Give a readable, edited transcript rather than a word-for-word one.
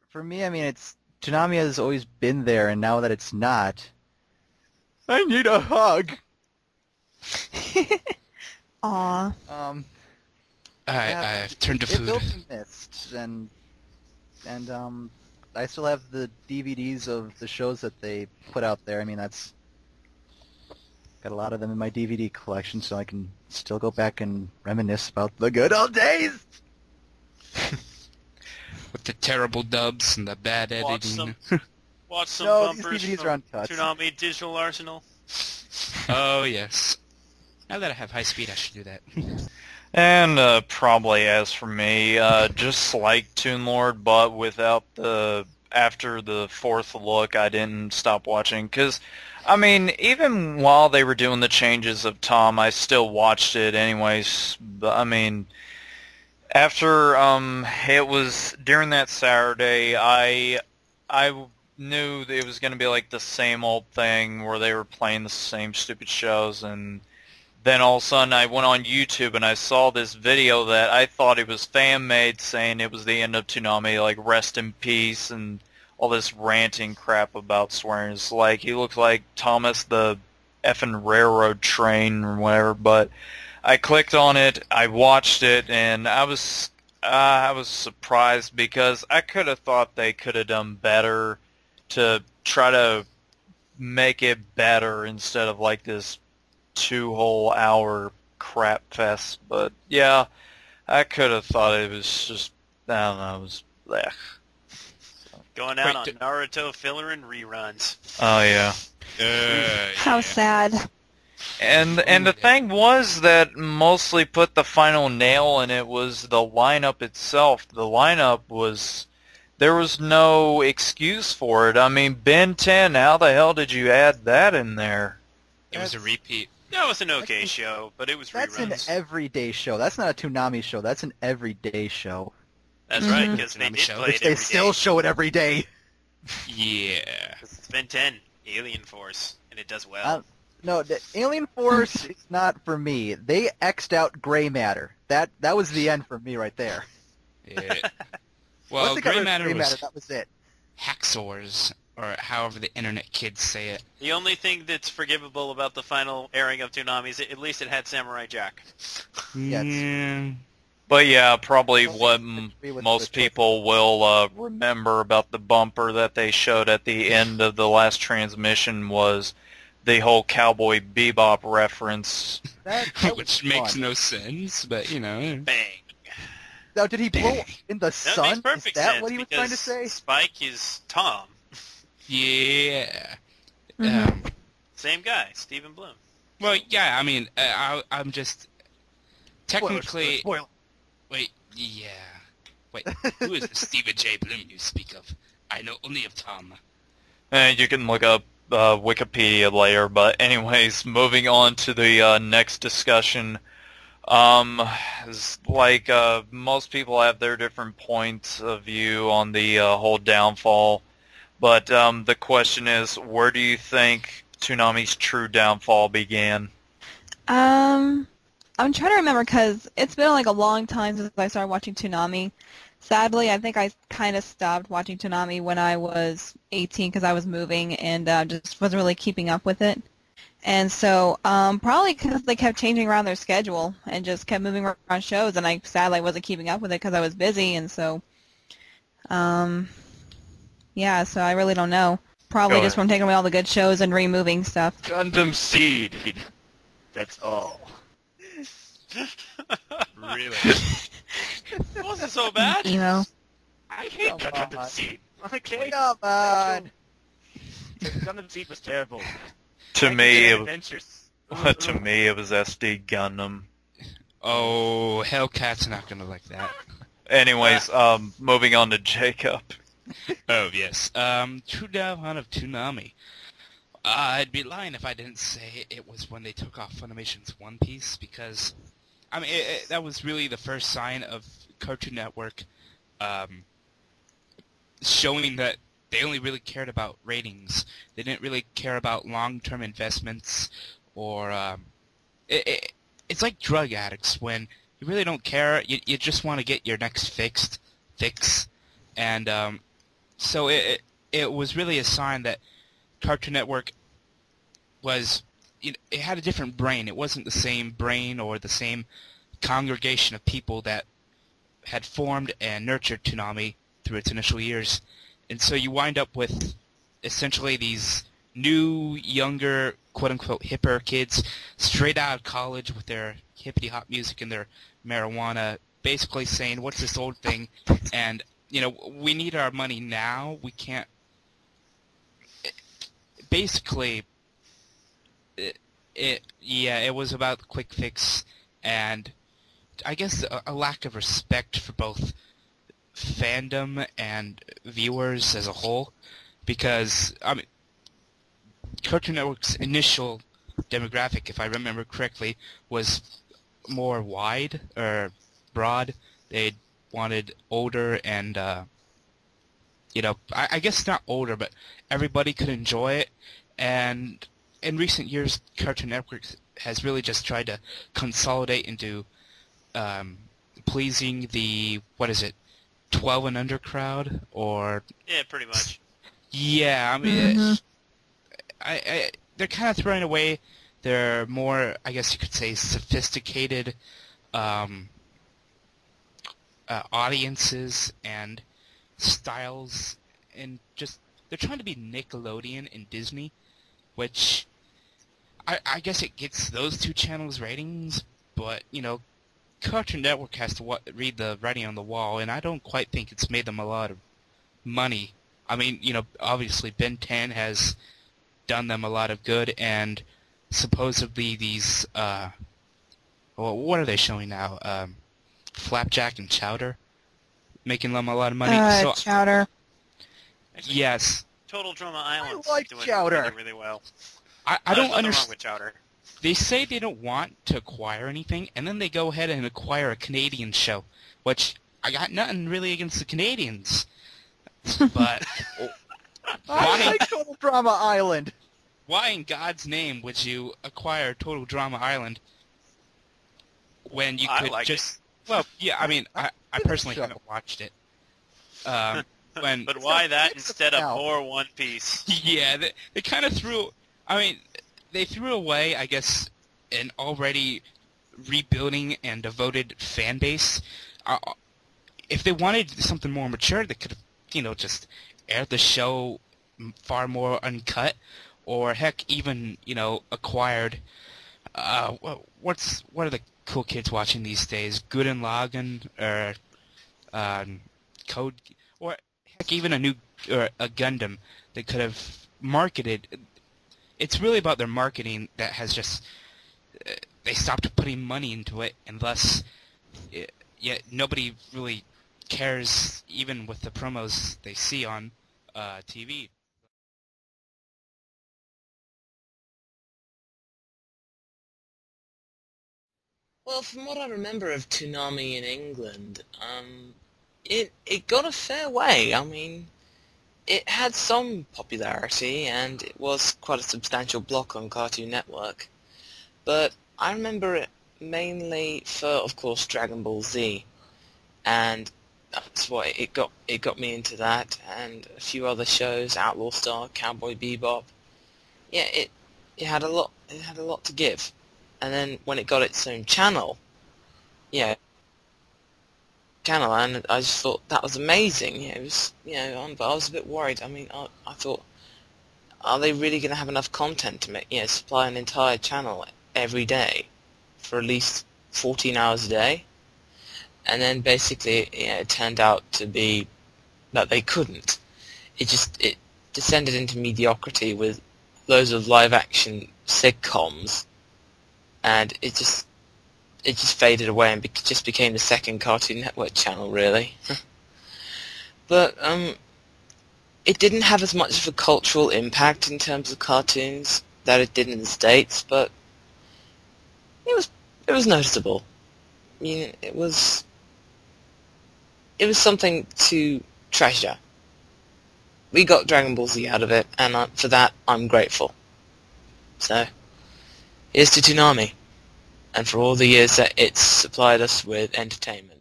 For me, I mean, it's Toonami has always been there, and now that it's not, I need a hug. Aw. I've turned to It food. will be missed, and I still have the DVDs of the shows that they put out there. I mean, that's got a lot of them in my DVD collection, so I can still go back and reminisce about the good old days. With the terrible dubs and the bad Watch editing. some No, these bumpers DVDs are from uncut. Toonami Digital Arsenal. Oh, yes. Now that I have high speed, I should do that. And probably as for me, just like Toon Lord, but without the after the fourth look, I didn't stop watching because, I mean, even while they were doing the changes of Tom, I still watched it anyways. But I mean, after it was during that Saturday, I knew that it was going to be like the same old thing where they were playing the same stupid shows, and then all of a sudden I went on YouTube and I saw this video that I thought it was fan-made saying it was the end of Toonami, like rest in peace and all this ranting crap about swearing. It's like he looked like Thomas the effing railroad train or whatever, but I clicked on it, I watched it, and I was surprised because I could have thought they could have done better to try to make it better instead of like this 2 whole hour crap fest. But yeah, I could have thought it was just, I don't know, it was blech. Going out on Naruto filler and reruns. Oh yeah. How sad. And the thing was that mostly put the final nail in it was the lineup itself. The lineup was, there was no excuse for it. I mean, Ben 10, how the hell did you add that in there? It was a repeat. That was an okay show, but it was That's reruns. an everyday show. That's not a Toonami show. That's an everyday show. That's right, because they Toonami did show. play Which it they every still day. show it every day. Yeah. It's Ben 10, Alien Force, and it does well. No, the Alien Force is not for me. They X'd out gray matter. That was the end for me right there. Yeah. Once Well, they got Grey rid of Matter gray was matter, that was it. hacksaws, or however the internet kids say it. The only thing that's forgivable about the final airing of Toonami is at least it had Samurai Jack. Yes. Yeah. But yeah, probably Well, what I agree with most the- people will remember about the bumper that they showed at the end of the last transmission was the whole Cowboy Bebop reference. That Which was makes fun. no sense, but you know. Bang. Now, did he blow in the That sun? makes Is perfect that sense what he was trying to because say? Spike is Tom. Yeah. Mhm. Same guy, Stephen Bloom. Well, yeah, I mean, I'm just... Technically... Spoiler. Wait, yeah. Wait, who is the Stephen J. Bloom you speak of? I know only of Tom. And you can look up Wikipedia later, but anyways, moving on to the next discussion. Like most people have their different points of view on the whole downfall, but the question is, where do you think Toonami's true downfall began? I'm trying to remember because it's been like a long time since I started watching Toonami. Sadly, I think I kind of stopped watching Toonami when I was 18 because I was moving and just wasn't really keeping up with it. And so probably because they kept changing around their schedule and just kept moving around shows, and I sadly wasn't keeping up with it because I was busy, and so yeah, so I really don't know. Probably Go just from taking away all the good shows and removing stuff. Gundam Seed. That's all. Really? It wasn't so bad. Emo. I hate Come Gundam on. Seed. Okay? Come on. Gundam Seed was terrible. To me, it, Adventures. to me, it was SD Gundam. Oh, Hellcat's not gonna like that. Anyways, moving on to Jacob. Oh, yes. True downfall of Toonami. I'd be lying if I didn't say it was when they took off Funimation's One Piece, because, I mean, that was really the first sign of Cartoon Network showing that they only really cared about ratings. They didn't really care about long-term investments, or, it's like drug addicts. When you really don't care, you just want to get your next fix, and, So it was really a sign that Cartoon Network was, it had a different brain. It wasn't the same brain or the same congregation of people that had formed and nurtured Toonami through its initial years. And so you wind up with essentially these new, younger, quote-unquote hipper kids straight out of college with their hippity-hop music and their marijuana, basically saying, what's this old thing? And, we need our money now. We can't... Basically, it was about the quick fix and I guess a lack of respect for both fandom and viewers as a whole, because Cartoon Network's initial demographic, if I remember correctly, was more wide or broad. They wanted older and I guess not older, but everybody could enjoy it. And in recent years, Cartoon Network has really just tried to consolidate into pleasing the 12 and under crowd, or Yeah, pretty much. yeah, they're kind of throwing away their more, I guess you could say, sophisticated audiences and styles, and just they're trying to be Nickelodeon and Disney, which I guess it gets those two channels ratings, but Cartoon Network has to read the writing on the wall, and I don't quite think it's made them a lot of money. Obviously Ben 10 has done them a lot of good, and supposedly these, what are they showing now? Flapjack and Chowder, making them a lot of money. Chowder. Yes. Total Drama Island's like doing Chowder. really, really well. I There's don't nothing wrong understand. with Chowder. They say they don't want to acquire anything, and then they go ahead and acquire a Canadian show, which I got nothing really against the Canadians. But I like Total Drama Island. why in God's name would you acquire Total Drama Island when you I could like just... Well, yeah, I personally show. haven't watched it. When But why that It's instead of now. more One Piece? Yeah, they kind of threw... they threw away, I guess, an already rebuilding and devoted fan base. If they wanted something more mature, they could have, just aired the show far more uncut, or heck, even, acquired... what are the cool kids watching these days? Gurren Lagann, or Code... Or heck, even a Gundam that could have marketed... It's really about their marketing that has just... they stopped putting money into it, and thus... yet nobody really cares, even with the promos they see on TV. Well, from what I remember of Toonami in England, it got a fair way. It had some popularity, and it was quite a substantial block on Cartoon Network. But I remember it mainly for, of course, Dragon Ball Z, and that's why it got me into that, and a few other shows, Outlaw Star, Cowboy Bebop. Yeah, it had a lot. It had a lot to give. And then when it got its own channel, and I just thought that was amazing. It was, but I was a bit worried. I thought, are they really going to have enough content to supply an entire channel every day for at least 14 hours a day? And then basically, it turned out to be that they couldn't. It descended into mediocrity with loads of live-action sitcoms. And it just faded away and just became the second Cartoon Network channel, really. But it didn't have as much of a cultural impact in terms of cartoons that it did in the States, but it was noticeable. It was something to treasure. We got Dragon Ball Z out of it, and for that I'm grateful. So, here's to Toonami, and for all the years that it's supplied us with entertainment.